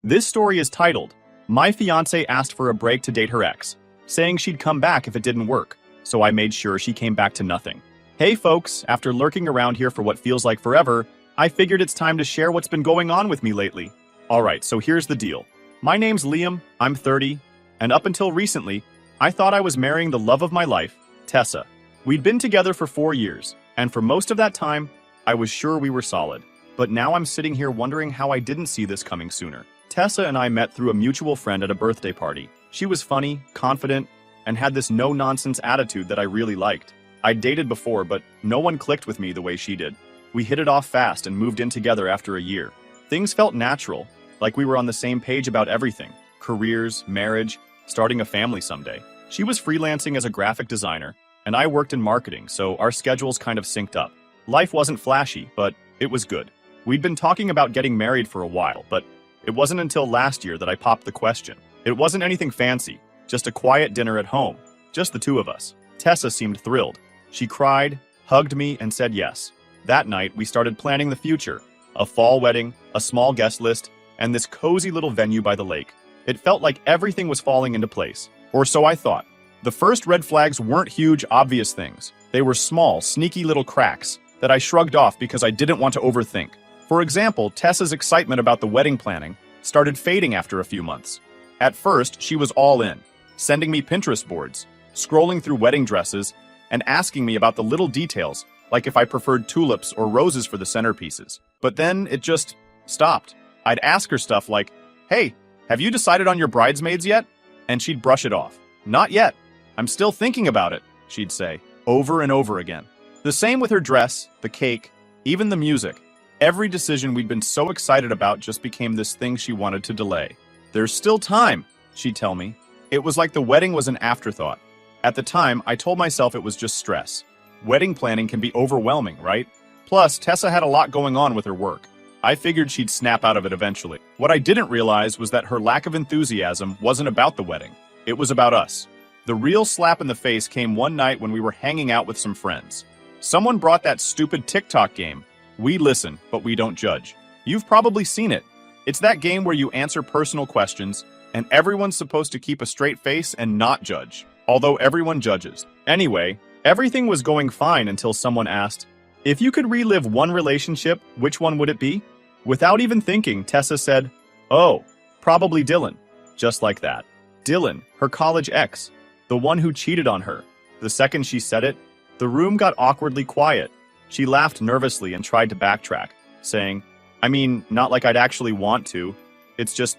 This story is titled, My Fiancée Asked for a Break to Date Her Ex, saying she'd come back if it didn't work, so I made sure she came back to nothing. Hey folks, after lurking around here for what feels like forever, I figured it's time to share what's been going on with me lately. Alright, so here's the deal. My name's Liam, I'm 30, and up until recently, I thought I was marrying the love of my life, Tessa. We'd been together for 4 years, and for most of that time, I was sure we were solid. But now I'm sitting here wondering how I didn't see this coming sooner. Tessa and I met through a mutual friend at a birthday party. She was funny, confident, and had this no-nonsense attitude that I really liked. I'd dated before, but no one clicked with me the way she did. We hit it off fast and moved in together after a year. Things felt natural, like we were on the same page about everything. Careers, marriage, starting a family someday. She was freelancing as a graphic designer, and I worked in marketing, so our schedules kind of synced up. Life wasn't flashy, but it was good. We'd been talking about getting married for a while, but it wasn't until last year that I popped the question. It wasn't anything fancy, just a quiet dinner at home, just the two of us. Tessa seemed thrilled. She cried, hugged me, and said yes. That night, we started planning the future. A fall wedding, a small guest list, and this cozy little venue by the lake. It felt like everything was falling into place. Or so I thought. The first red flags weren't huge, obvious things. They were small, sneaky little cracks that I shrugged off because I didn't want to overthink. For example, Tessa's excitement about the wedding planning started fading after a few months. At first, she was all in, sending me Pinterest boards, scrolling through wedding dresses, and asking me about the little details, like if I preferred tulips or roses for the centerpieces. But then it just stopped. I'd ask her stuff like, "Hey, have you decided on your bridesmaids yet?" And she'd brush it off. "Not yet. I'm still thinking about it," she'd say, over and over again. The same with her dress, the cake, even the music. Every decision we'd been so excited about just became this thing she wanted to delay. "There's still time," she'd tell me. It was like the wedding was an afterthought. At the time, I told myself it was just stress. Wedding planning can be overwhelming, right? Plus, Tessa had a lot going on with her work. I figured she'd snap out of it eventually. What I didn't realize was that her lack of enthusiasm wasn't about the wedding. It was about us. The real slap in the face came one night when we were hanging out with some friends. Someone brought that stupid TikTok game. We listen, but we don't judge. You've probably seen it. It's that game where you answer personal questions, and everyone's supposed to keep a straight face and not judge, although everyone judges. Anyway, everything was going fine until someone asked, "If you could relive one relationship, which one would it be?" Without even thinking, Tessa said, "Oh, probably Dylan." Just like that. Dylan, her college ex, the one who cheated on her. The second she said it, the room got awkwardly quiet. She laughed nervously and tried to backtrack, saying, "I mean, not like I'd actually want to. It's just,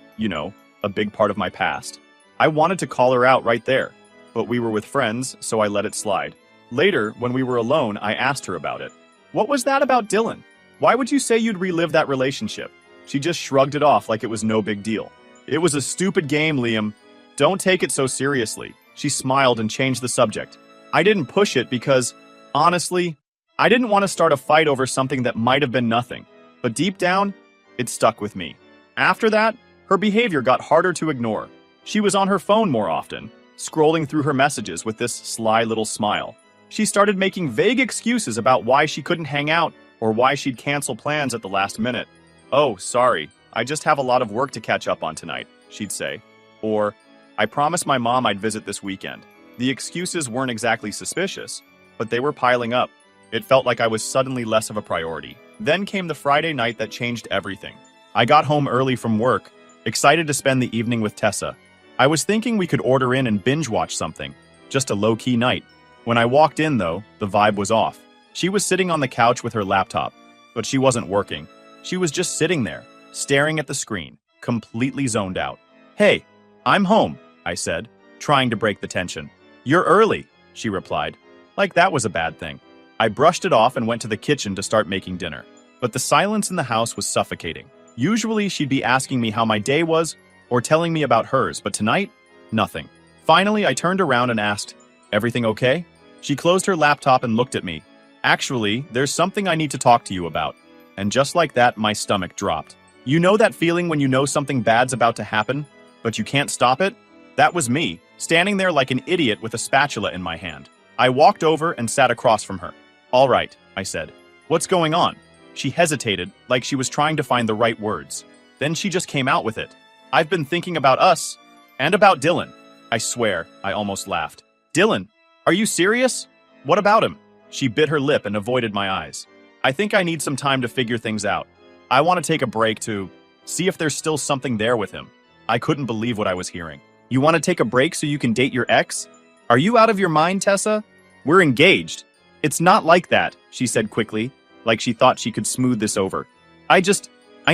a big part of my past." I wanted to call her out right there, but we were with friends, so I let it slide. Later, when we were alone, I asked her about it. "What was that about Dylan? Why would you say you'd relive that relationship?" She just shrugged it off like it was no big deal. "It was a stupid game, Liam. Don't take it so seriously." She smiled and changed the subject. I didn't push it because, honestly, I didn't want to start a fight over something that might have been nothing, but deep down, it stuck with me. After that, her behavior got harder to ignore. She was on her phone more often, scrolling through her messages with this sly little smile. She started making vague excuses about why she couldn't hang out or why she'd cancel plans at the last minute. "Oh, sorry, I just have a lot of work to catch up on tonight," she'd say. Or, "I promised my mom I'd visit this weekend." The excuses weren't exactly suspicious, but they were piling up. It felt like I was suddenly less of a priority. Then came the Friday night that changed everything. I got home early from work, excited to spend the evening with Tessa. I was thinking we could order in and binge watch something, just a low-key night. When I walked in, though, the vibe was off. She was sitting on the couch with her laptop, but she wasn't working. She was just sitting there, staring at the screen, completely zoned out. "Hey, I'm home," I said, trying to break the tension. "You're early," she replied, like that was a bad thing. I brushed it off and went to the kitchen to start making dinner. But the silence in the house was suffocating. Usually she'd be asking me how my day was or telling me about hers, but tonight, nothing. Finally, I turned around and asked, "Everything okay?" She closed her laptop and looked at me. "Actually, there's something I need to talk to you about." And just like that, my stomach dropped. You know that feeling when you know something bad's about to happen, but you can't stop it? That was me, standing there like an idiot with a spatula in my hand. I walked over and sat across from her. "All right," I said. "What's going on?" She hesitated, like she was trying to find the right words. Then she just came out with it. I've been thinking about us and about Dylan. I swear, I almost laughed. Dylan, are you serious? What about him? She bit her lip and avoided my eyes. I think I need some time to figure things out. I want to take a break to see if there's still something there with him. I couldn't believe what I was hearing. You want to take a break so you can date your ex? Are you out of your mind, Tessa? We're engaged. It's not like that, she said quickly, like she thought she could smooth this over. I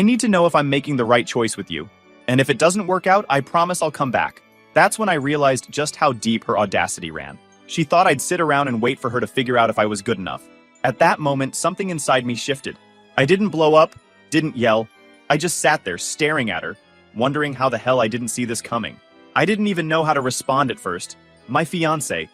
need to know if I'm making the right choice with you. And if it doesn't work out, I promise I'll come back. That's when I realized just how deep her audacity ran. She thought I'd sit around and wait for her to figure out if I was good enough. At that moment, something inside me shifted. I didn't blow up, didn't yell. I just sat there staring at her, wondering how the hell I didn't see this coming. I didn't even know how to respond at first. My fiancé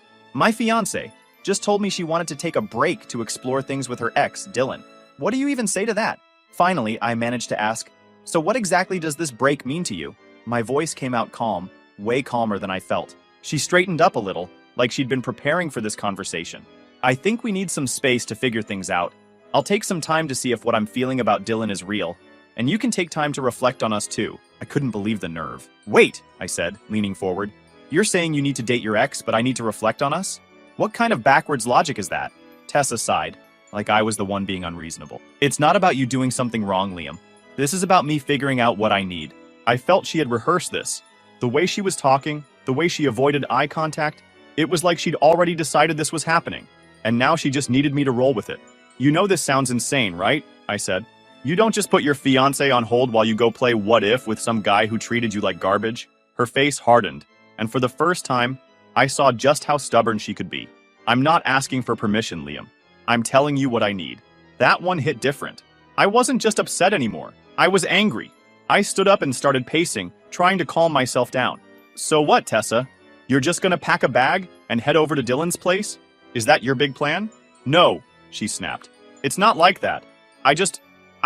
just told me she wanted to take a break to explore things with her ex, Dylan. What do you even say to that? Finally, I managed to ask, so what exactly does this break mean to you? My voice came out calm, way calmer than I felt. She straightened up a little, like she'd been preparing for this conversation. I think we need some space to figure things out. I'll take some time to see if what I'm feeling about Dylan is real, and you can take time to reflect on us too. I couldn't believe the nerve. Wait, I said, leaning forward. You're saying you need to date your ex, but I need to reflect on us? What kind of backwards logic is that? Tessa sighed, like I was the one being unreasonable. It's not about you doing something wrong, Liam. This is about me figuring out what I need. I felt she had rehearsed this. The way she was talking, the way she avoided eye contact, it was like she'd already decided this was happening. And now she just needed me to roll with it. You know this sounds insane, right? I said. You don't just put your fiancé on hold while you go play What If with some guy who treated you like garbage. Her face hardened, and for the first time, I saw just how stubborn she could be. I'm not asking for permission, Liam. I'm telling you what I need. That one hit different. I wasn't just upset anymore. I was angry. I stood up and started pacing, trying to calm myself down. So what, Tessa? You're just gonna pack a bag and head over to Dylan's place? Is that your big plan? No, she snapped. It's not like that. I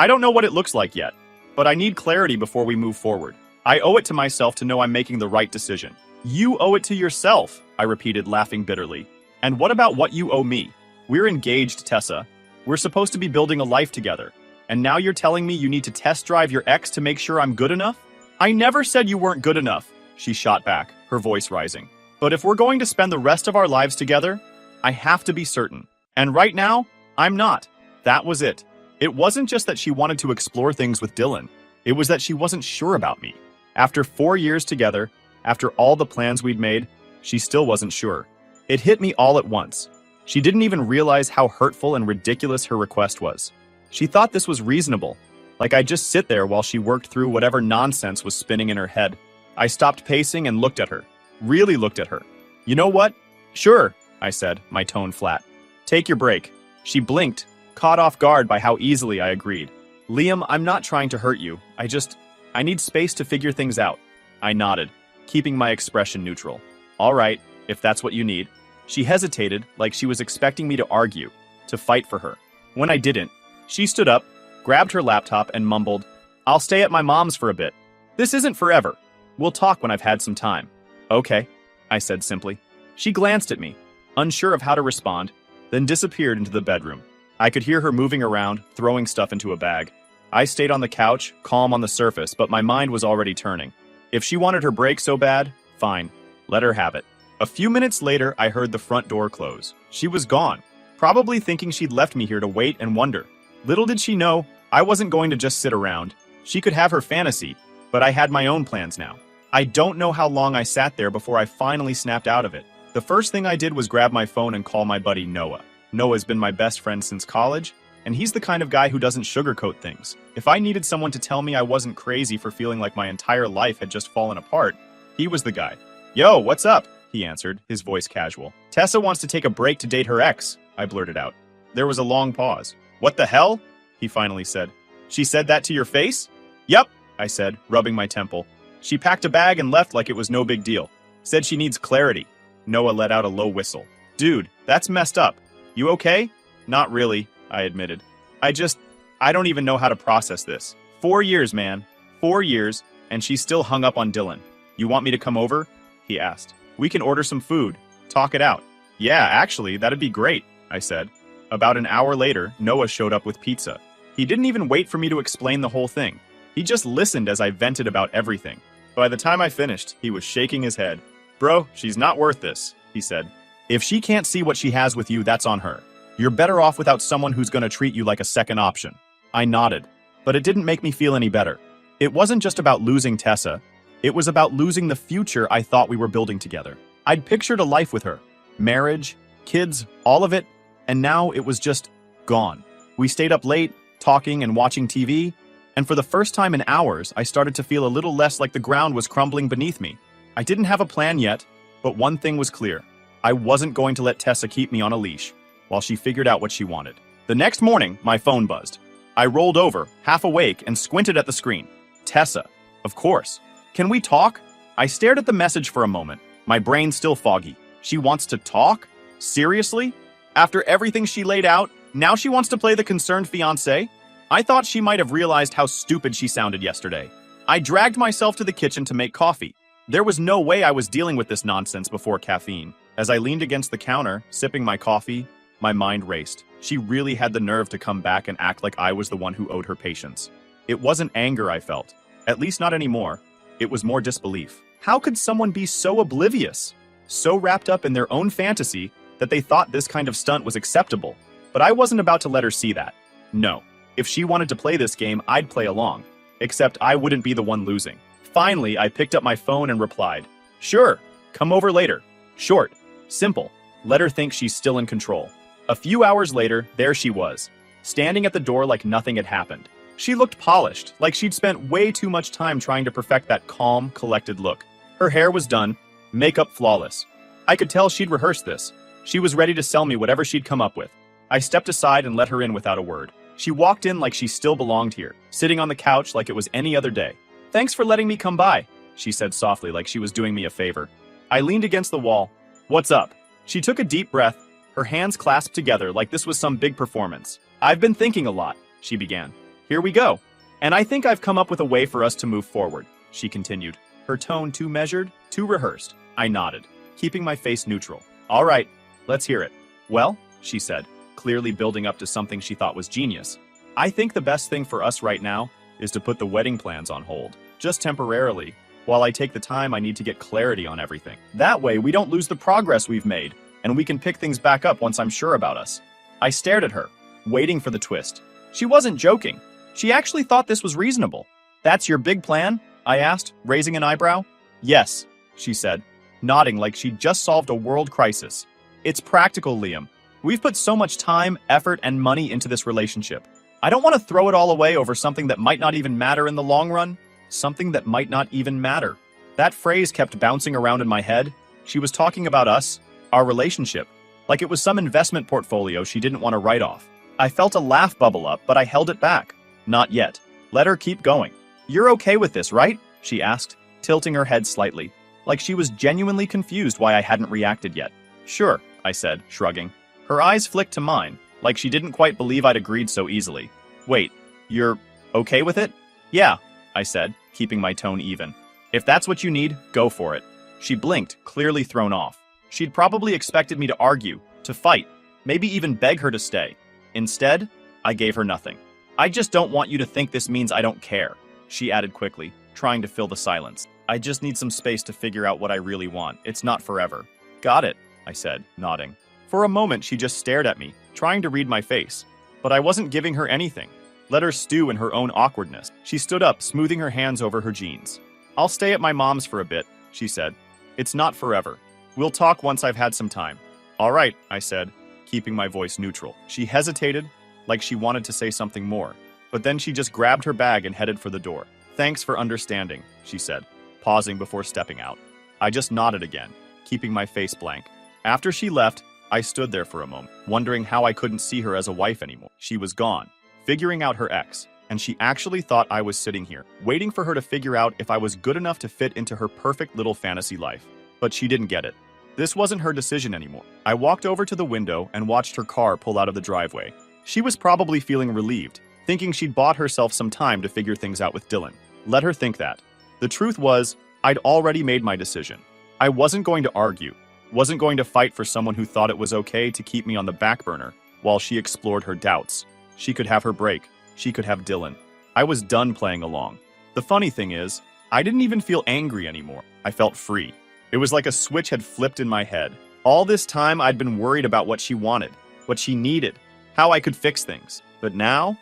don't know what it looks like yet, but I need clarity before we move forward. I owe it to myself to know I'm making the right decision. You owe it to yourself, I repeated, laughing bitterly. And what about what you owe me? We're engaged, Tessa. We're supposed to be building a life together. And now you're telling me you need to test drive your ex to make sure I'm good enough? I never said you weren't good enough, she shot back, her voice rising. But if we're going to spend the rest of our lives together, I have to be certain. And right now, I'm not. That was it. It wasn't just that she wanted to explore things with Dylan. It was that she wasn't sure about me. After 4 years together, after all the plans we'd made, she still wasn't sure. It hit me all at once. She didn't even realize how hurtful and ridiculous her request was. She thought this was reasonable, like I'd just sit there while she worked through whatever nonsense was spinning in her head. I stopped pacing and looked at her. Really looked at her. You know what? Sure, I said, my tone flat. Take your break. She blinked, caught off guard by how easily I agreed. Liam, I'm not trying to hurt you. I need space to figure things out. I nodded, keeping my expression neutral. All right, if that's what you need. She hesitated, like she was expecting me to argue, to fight for her. When I didn't, she stood up, grabbed her laptop, and mumbled, I'll stay at my mom's for a bit. This isn't forever. We'll talk when I've had some time. Okay, I said simply. She glanced at me, unsure of how to respond, then disappeared into the bedroom. I could hear her moving around, throwing stuff into a bag. I stayed on the couch, calm on the surface, but my mind was already turning. If she wanted her break so bad, fine, let her have it. A few minutes later, I heard the front door close. She was gone, probably thinking she'd left me here to wait and wonder. Little did she know, I wasn't going to just sit around. She could have her fantasy, but I had my own plans now. I don't know how long I sat there before I finally snapped out of it. The first thing I did was grab my phone and call my buddy Noah. Noah's been my best friend since college, and he's the kind of guy who doesn't sugarcoat things. If I needed someone to tell me I wasn't crazy for feeling like my entire life had just fallen apart, he was the guy. Yo, what's up? He answered, his voice casual. Tessa wants to take a break to date her ex, I blurted out. There was a long pause. What the hell? He finally said. She said that to your face? Yep, I said, rubbing my temple. She packed a bag and left like it was no big deal. Said she needs clarity. Noah let out a low whistle. Dude, that's messed up. You okay? Not really, I admitted. I don't even know how to process this. 4 years, man. 4 years, and she's still hung up on Dylan. You want me to come over? He asked. We can order some food. Talk it out. Yeah, actually, that'd be great, I said. About an hour later, Noah showed up with pizza. He didn't even wait for me to explain the whole thing. He just listened as I vented about everything. By the time I finished, he was shaking his head. Bro, she's not worth this, he said. If she can't see what she has with you, that's on her. You're better off without someone who's gonna treat you like a second option. I nodded, but it didn't make me feel any better. It wasn't just about losing Tessa. It was about losing the future I thought we were building together. I'd pictured a life with her. Marriage, kids, all of it, and now it was just gone. We stayed up late, talking and watching TV, and for the first time in hours, I started to feel a little less like the ground was crumbling beneath me. I didn't have a plan yet, but one thing was clear. I wasn't going to let Tessa keep me on a leash while she figured out what she wanted. The next morning, my phone buzzed. I rolled over, half awake, and squinted at the screen. Tessa, of course. Can we talk? I stared at the message for a moment, my brain still foggy. She wants to talk? Seriously? After everything she laid out, now she wants to play the concerned fiancé? I thought she might have realized how stupid she sounded yesterday. I dragged myself to the kitchen to make coffee. There was no way I was dealing with this nonsense before caffeine. As I leaned against the counter, sipping my coffee, my mind raced. She really had the nerve to come back and act like I was the one who owed her patience. It wasn't anger I felt, at least not anymore. It was more disbelief. How could someone be so oblivious, so wrapped up in their own fantasy that they thought this kind of stunt was acceptable? But I wasn't about to let her see that. No. If she wanted to play this game, I'd play along. Except I wouldn't be the one losing. Finally, I picked up my phone and replied, "Sure, come over later." Short, simple. Let her think she's still in control. A few hours later, there she was, standing at the door like nothing had happened. She looked polished, like she'd spent way too much time trying to perfect that calm, collected look. Her hair was done, makeup flawless. I could tell she'd rehearsed this. She was ready to sell me whatever she'd come up with. I stepped aside and let her in without a word. She walked in like she still belonged here, sitting on the couch like it was any other day. "Thanks for letting me come by," she said softly like she was doing me a favor. I leaned against the wall. "What's up?" She took a deep breath, her hands clasped together like this was some big performance. "I've been thinking a lot," she began. "Here we go. And I think I've come up with a way for us to move forward," she continued, her tone too measured, too rehearsed. I nodded, keeping my face neutral. "All right, let's hear it." "Well," she said, clearly building up to something she thought was genius. "I think the best thing for us right now is to put the wedding plans on hold, just temporarily, while I take the time I need to get clarity on everything. That way, we don't lose the progress we've made, and we can pick things back up once I'm sure about us." I stared at her, waiting for the twist. She wasn't joking. She actually thought this was reasonable. "That's your big plan?" I asked, raising an eyebrow. "Yes," she said, nodding like she'd just solved a world crisis. "It's practical, Liam. We've put so much time, effort, and money into this relationship. I don't want to throw it all away over something that might not even matter in the long run. Something that might not even matter." That phrase kept bouncing around in my head. She was talking about us, our relationship, like it was some investment portfolio she didn't want to write off. I felt a laugh bubble up, but I held it back. "Not yet. Let her keep going." "You're okay with this, right?" she asked, tilting her head slightly, like she was genuinely confused why I hadn't reacted yet. "Sure," I said, shrugging. Her eyes flicked to mine, like she didn't quite believe I'd agreed so easily. "Wait, you're okay with it?" "Yeah," I said, keeping my tone even. "If that's what you need, go for it." She blinked, clearly thrown off. She'd probably expected me to argue, to fight, maybe even beg her to stay. Instead, I gave her nothing. "I just don't want you to think this means I don't care," she added quickly, trying to fill the silence. "I just need some space to figure out what I really want. It's not forever." "Got it," I said, nodding. For a moment, she just stared at me, trying to read my face. But I wasn't giving her anything. Let her stew in her own awkwardness. She stood up, smoothing her hands over her jeans. "I'll stay at my mom's for a bit," she said. "It's not forever. We'll talk once I've had some time." "All right," I said, keeping my voice neutral. She hesitated, like she wanted to say something more. But then she just grabbed her bag and headed for the door. "Thanks for understanding," she said, pausing before stepping out. I just nodded again, keeping my face blank. After she left, I stood there for a moment, wondering how I couldn't see her as a wife anymore. She was gone, figuring out her ex, and she actually thought I was sitting here, waiting for her to figure out if I was good enough to fit into her perfect little fantasy life. But she didn't get it. This wasn't her decision anymore. I walked over to the window and watched her car pull out of the driveway. She was probably feeling relieved, thinking she'd bought herself some time to figure things out with Dylan. Let her think that. The truth was, I'd already made my decision. I wasn't going to argue, wasn't going to fight for someone who thought it was okay to keep me on the back burner while she explored her doubts. She could have her break. She could have Dylan. I was done playing along. The funny thing is, I didn't even feel angry anymore. I felt free. It was like a switch had flipped in my head. All this time I'd been worried about what she wanted, what she needed, how I could fix things. But now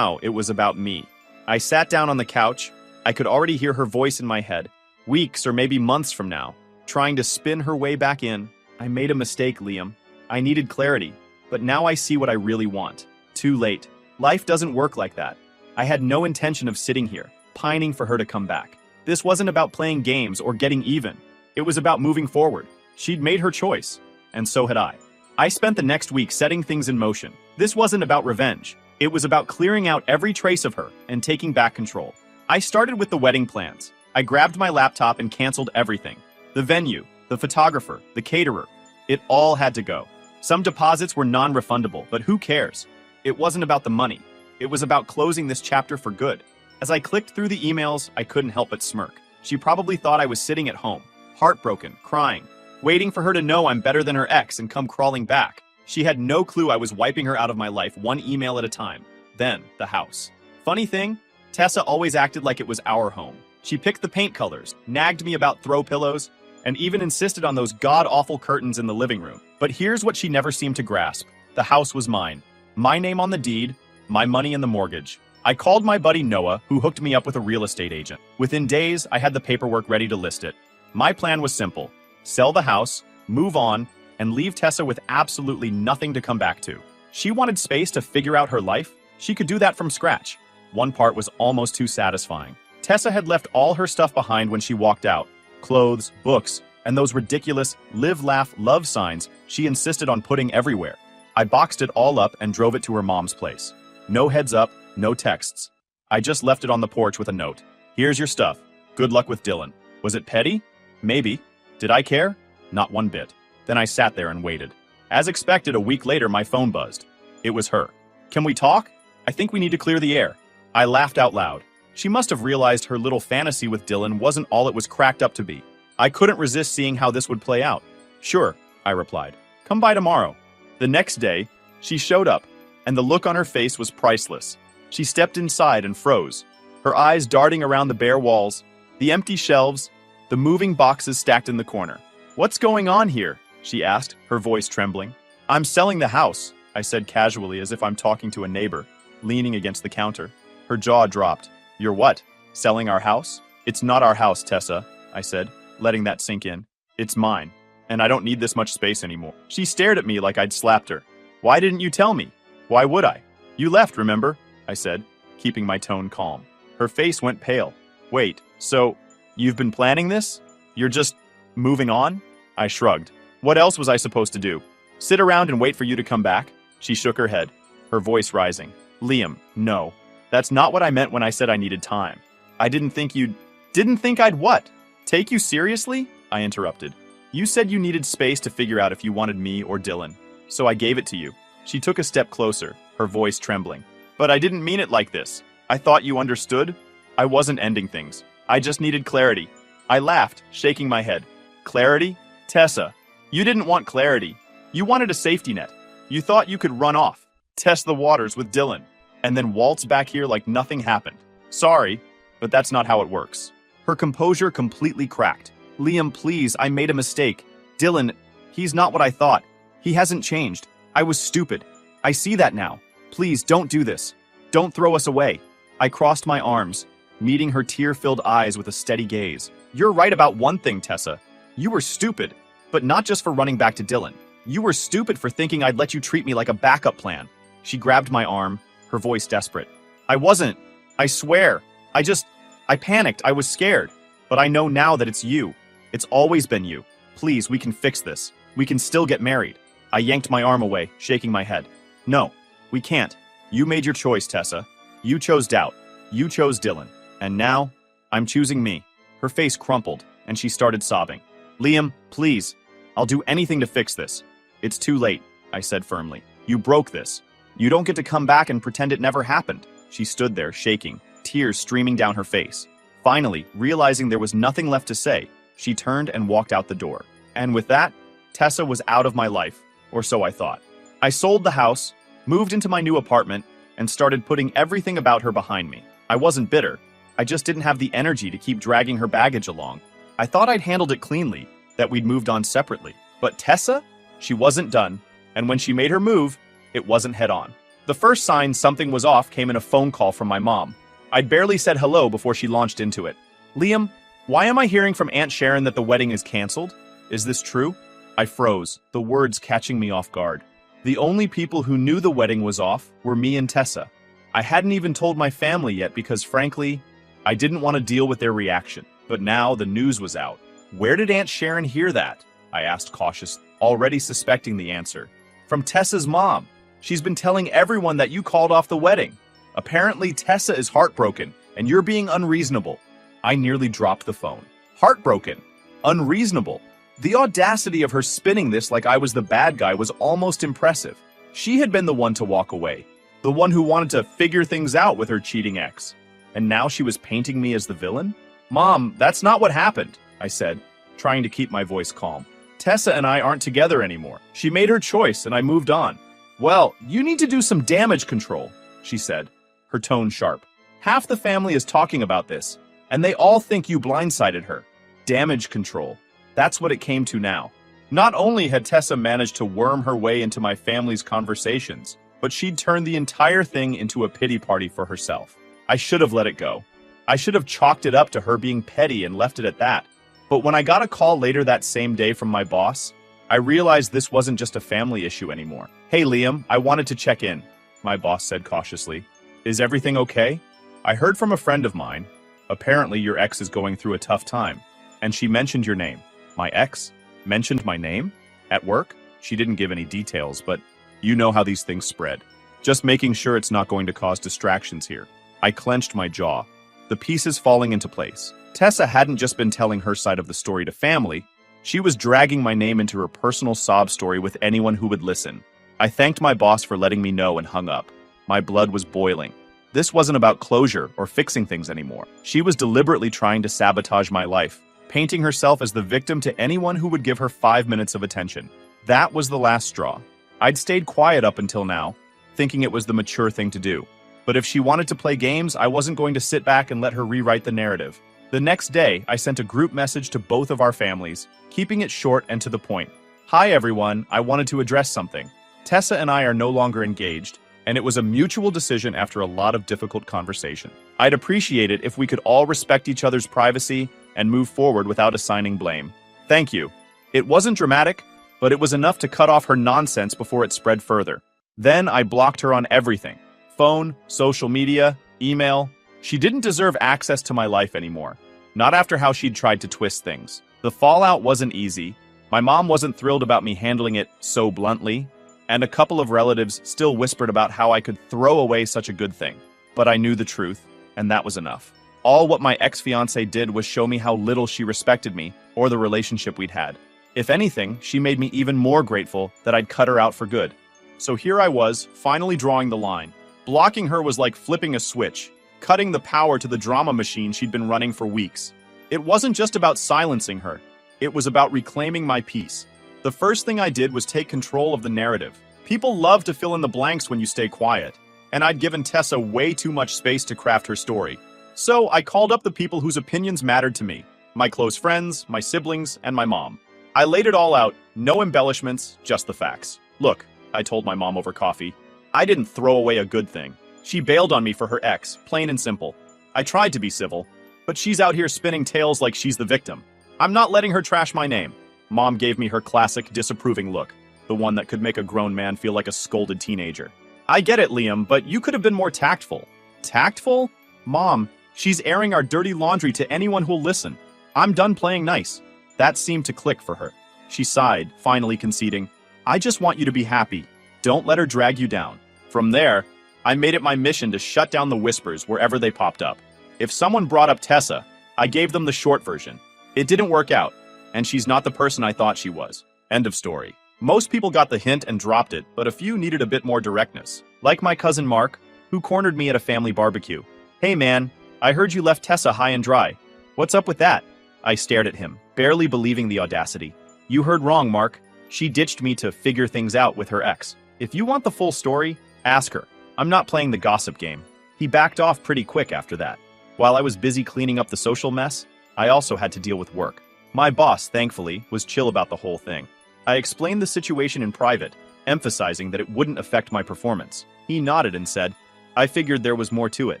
it was about me. I sat down on the couch. I could already hear her voice in my head, weeks or maybe months from now, trying to spin her way back in. I made a mistake, Liam. I needed clarity, but now I see what I really want. Too late. Life doesn't work like that. I had no intention of sitting here, pining for her to come back. This wasn't about playing games or getting even. It was about moving forward. She'd made her choice, and so had I. I spent the next week setting things in motion. This wasn't about revenge. It was about clearing out every trace of her and taking back control. I started with the wedding plans. I grabbed my laptop and canceled everything. The venue, the photographer, the caterer. It all had to go. Some deposits were non-refundable, but who cares? It wasn't about the money. It was about closing this chapter for good. As I clicked through the emails, I couldn't help but smirk. She probably thought I was sitting at home, heartbroken, crying, waiting for her to know I'm better than her ex and come crawling back. She had no clue I was wiping her out of my life one email at a time. Then, the house. Funny thing, Tessa always acted like it was our home. She picked the paint colors, nagged me about throw pillows, and even insisted on those god-awful curtains in the living room. But here's what she never seemed to grasp. The house was mine. My name on the deed, my money in the mortgage. I called my buddy Noah, who hooked me up with a real estate agent. Within days, I had the paperwork ready to list it. My plan was simple. Sell the house, move on, and leave Tessa with absolutely nothing to come back to. She wanted space to figure out her life. She could do that from scratch. One part was almost too satisfying. Tessa had left all her stuff behind when she walked out. Clothes, books, and those ridiculous live, laugh, love signs she insisted on putting everywhere. I boxed it all up and drove it to her mom's place. No heads up, no texts. I just left it on the porch with a note. Here's your stuff. Good luck with Dylan. Was it petty? Maybe. Did I care? Not one bit. Then I sat there and waited. As expected, a week later, my phone buzzed. It was her. Can we talk? I think we need to clear the air. I laughed out loud. She must have realized her little fantasy with Dylan wasn't all it was cracked up to be. I couldn't resist seeing how this would play out. Sure, I replied. Come by tomorrow. The next day, she showed up, and the look on her face was priceless. She stepped inside and froze, her eyes darting around the bare walls, the empty shelves, the moving boxes stacked in the corner. What's going on here? She asked, her voice trembling. I'm selling the house, I said casually as if I'm talking to a neighbor, leaning against the counter. Her jaw dropped. You're what? Selling our house? It's not our house, Tessa, I said, letting that sink in. It's mine, and I don't need this much space anymore. She stared at me like I'd slapped her. Why didn't you tell me? Why would I? You left, remember? I said, keeping my tone calm. Her face went pale. Wait, so you've been planning this? You're just moving on? I shrugged. What else was I supposed to do? Sit around and wait for you to come back? She shook her head, her voice rising. Liam, no. That's not what I meant when I said I needed time. I didn't think you'd... Didn't think I'd what? Take you seriously? I interrupted. You said you needed space to figure out if you wanted me or Dylan. So I gave it to you. She took a step closer, her voice trembling. But I didn't mean it like this. I thought you understood. I wasn't ending things. I just needed clarity. I laughed, shaking my head. Clarity? Tessa, you didn't want clarity. You wanted a safety net. You thought you could run off, test the waters with Dylan, and then waltz back here like nothing happened. Sorry, but that's not how it works. Her composure completely cracked. Liam, please, I made a mistake. Dylan, he's not what I thought. He hasn't changed. I was stupid. I see that now. Please, don't do this. Don't throw us away. I crossed my arms, meeting her tear-filled eyes with a steady gaze. You're right about one thing, Tessa. You were stupid, but not just for running back to Dylan. You were stupid for thinking I'd let you treat me like a backup plan. She grabbed my arm, her voice desperate. I wasn't. I swear. I panicked. I was scared. But I know now that it's you. It's always been you. Please, we can fix this. We can still get married. I yanked my arm away, shaking my head. No, we can't. You made your choice, Tessa. You chose doubt. You chose Dylan. And now, I'm choosing me. Her face crumpled, and she started sobbing. Liam, please. I'll do anything to fix this. It's too late, I said firmly. You broke this. You don't get to come back and pretend it never happened. She stood there, shaking, tears streaming down her face. Finally, realizing there was nothing left to say, she turned and walked out the door. And with that, Tessa was out of my life, or so I thought. I sold the house, moved into my new apartment, and started putting everything about her behind me. I wasn't bitter. I just didn't have the energy to keep dragging her baggage along. I thought I'd handled it cleanly, that we'd moved on separately. But Tessa? She wasn't done, and when she made her move, it wasn't head on. The first sign something was off came in a phone call from my mom. I'd barely said hello before she launched into it. Liam, why am I hearing from Aunt Sharon that the wedding is canceled? Is this true? I froze, the words catching me off guard. The only people who knew the wedding was off were me and Tessa. I hadn't even told my family yet because, frankly, I didn't want to deal with their reaction. But now the news was out. Where did Aunt Sharon hear that? I asked cautious, already suspecting the answer. From Tessa's mom. She's been telling everyone that you called off the wedding. Apparently Tessa is heartbroken, and you're being unreasonable. I nearly dropped the phone. Heartbroken. Unreasonable. The audacity of her spinning this like I was the bad guy was almost impressive. She had been the one to walk away, the one who wanted to figure things out with her cheating ex. And now she was painting me as the villain? Mom, that's not what happened, I said, trying to keep my voice calm. Tessa and I aren't together anymore. She made her choice and I moved on. Well, you need to do some damage control, she said, her tone sharp. Half the family is talking about this, and they all think you blindsided her. Damage control. That's what it came to now. Not only had Tessa managed to worm her way into my family's conversations, but she'd turned the entire thing into a pity party for herself. I should have let it go. I should have chalked it up to her being petty and left it at that. But when I got a call later that same day from my boss, I realized this wasn't just a family issue anymore. Hey Liam, I wanted to check in, my boss said cautiously. Is everything okay? I heard from a friend of mine. Apparently your ex is going through a tough time, and she mentioned your name. My ex mentioned my name? At work? She didn't give any details, but you know how these things spread. Just making sure it's not going to cause distractions here. I clenched my jaw, the pieces falling into place. Tessa hadn't just been telling her side of the story to family, she was dragging my name into her personal sob story with anyone who would listen. I thanked my boss for letting me know and hung up. My blood was boiling. This wasn't about closure or fixing things anymore. She was deliberately trying to sabotage my life, painting herself as the victim to anyone who would give her 5 minutes of attention. That was the last straw. I'd stayed quiet up until now, thinking it was the mature thing to do. But if she wanted to play games, I wasn't going to sit back and let her rewrite the narrative. The next day, I sent a group message to both of our families, keeping it short and to the point. Hi everyone, I wanted to address something. Tessa and I are no longer engaged, and it was a mutual decision after a lot of difficult conversation. I'd appreciate it if we could all respect each other's privacy and move forward without assigning blame. Thank you. It wasn't dramatic, but it was enough to cut off her nonsense before it spread further. Then I blocked her on everything. Phone, social media, email. She didn't deserve access to my life anymore. Not after how she'd tried to twist things. The fallout wasn't easy. My mom wasn't thrilled about me handling it so bluntly, and a couple of relatives still whispered about how I could throw away such a good thing. But I knew the truth, and that was enough. All what my ex-fiancée did was show me how little she respected me or the relationship we'd had. If anything, she made me even more grateful that I'd cut her out for good. So here I was, finally drawing the line. Blocking her was like flipping a switch, cutting the power to the drama machine she'd been running for weeks. It wasn't just about silencing her. It was about reclaiming my peace. The first thing I did was take control of the narrative. People love to fill in the blanks when you stay quiet, and I'd given Tessa way too much space to craft her story. So I called up the people whose opinions mattered to me. My close friends, my siblings, and my mom. I laid it all out, no embellishments, just the facts. Look, I told my mom over coffee, I didn't throw away a good thing. She bailed on me for her ex, plain and simple. I tried to be civil, but she's out here spinning tales like she's the victim. I'm not letting her trash my name. Mom gave me her classic disapproving look, the one that could make a grown man feel like a scolded teenager. I get it, Liam, but you could have been more tactful. Tactful? Mom, she's airing our dirty laundry to anyone who'll listen. I'm done playing nice. That seemed to click for her. She sighed, finally conceding, I just want you to be happy. Don't let her drag you down. From there, I made it my mission to shut down the whispers wherever they popped up. If someone brought up Tessa, I gave them the short version. It didn't work out, and she's not the person I thought she was. End of story. Most people got the hint and dropped it, but a few needed a bit more directness. Like my cousin Mark, who cornered me at a family barbecue. Hey man, I heard you left Tessa high and dry. What's up with that? I stared at him, barely believing the audacity. You heard wrong, Mark. She ditched me to figure things out with her ex. If you want the full story, ask her. I'm not playing the gossip game. He backed off pretty quick after that. While I was busy cleaning up the social mess, I also had to deal with work. My boss, thankfully, was chill about the whole thing. I explained the situation in private, emphasizing that it wouldn't affect my performance. He nodded and said, "I figured there was more to it.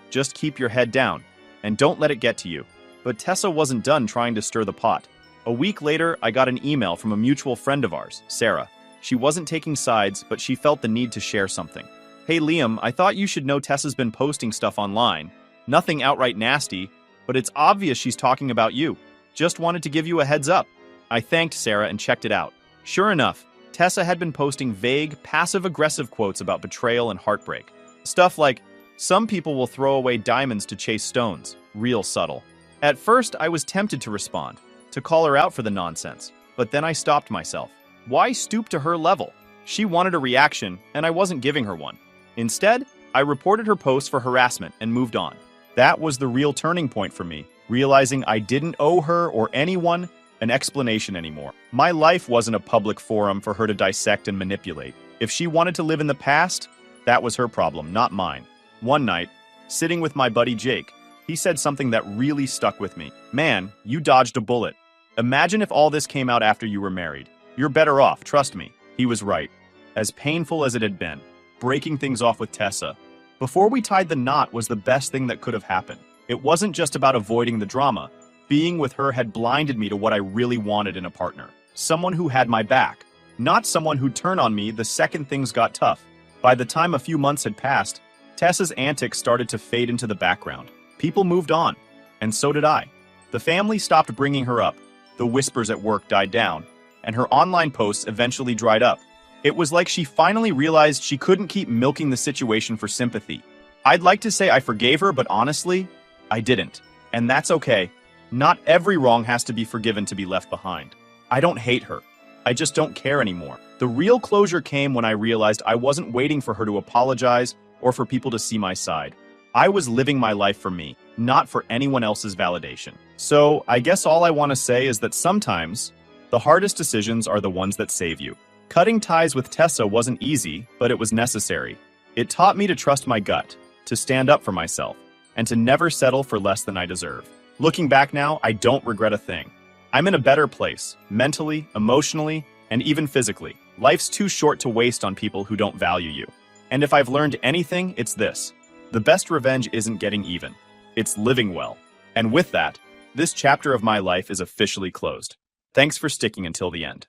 Just keep your head down, and don't let it get to you." But Tessa wasn't done trying to stir the pot. A week later, I got an email from a mutual friend of ours, Sarah. She wasn't taking sides, but she felt the need to share something. "Hey Liam, I thought you should know Tessa's been posting stuff online. Nothing outright nasty, but it's obvious she's talking about you. Just wanted to give you a heads up." I thanked Sarah and checked it out. Sure enough, Tessa had been posting vague, passive-aggressive quotes about betrayal and heartbreak. Stuff like, "Some people will throw away diamonds to chase stones," real subtle. At first, I was tempted to respond, to call her out for the nonsense, but then I stopped myself. Why stoop to her level? She wanted a reaction, and I wasn't giving her one. Instead, I reported her post for harassment and moved on. That was the real turning point for me, realizing I didn't owe her or anyone an explanation anymore. My life wasn't a public forum for her to dissect and manipulate. If she wanted to live in the past, that was her problem, not mine. One night, sitting with my buddy Jake, he said something that really stuck with me. "Man, you dodged a bullet. Imagine if all this came out after you were married. You're better off, trust me." He was right. As painful as it had been, breaking things off with Tessa before we tied the knot was the best thing that could have happened. It wasn't just about avoiding the drama. Being with her had blinded me to what I really wanted in a partner. Someone who had my back, not someone who'd turn on me the second things got tough. By the time a few months had passed, Tessa's antics started to fade into the background. People moved on, and so did I. The family stopped bringing her up, the whispers at work died down, and her online posts eventually dried up. It was like she finally realized she couldn't keep milking the situation for sympathy. I'd like to say I forgave her, but honestly, I didn't. And that's okay. Not every wrong has to be forgiven to be left behind. I don't hate her. I just don't care anymore. The real closure came when I realized I wasn't waiting for her to apologize or for people to see my side. I was living my life for me, not for anyone else's validation. So I guess all I want to say is that sometimes the hardest decisions are the ones that save you. Cutting ties with Tessa wasn't easy, but it was necessary. It taught me to trust my gut, to stand up for myself, and to never settle for less than I deserve. Looking back now, I don't regret a thing. I'm in a better place, mentally, emotionally, and even physically. Life's too short to waste on people who don't value you. And if I've learned anything, it's this. The best revenge isn't getting even. It's living well. And with that, this chapter of my life is officially closed. Thanks for sticking until the end.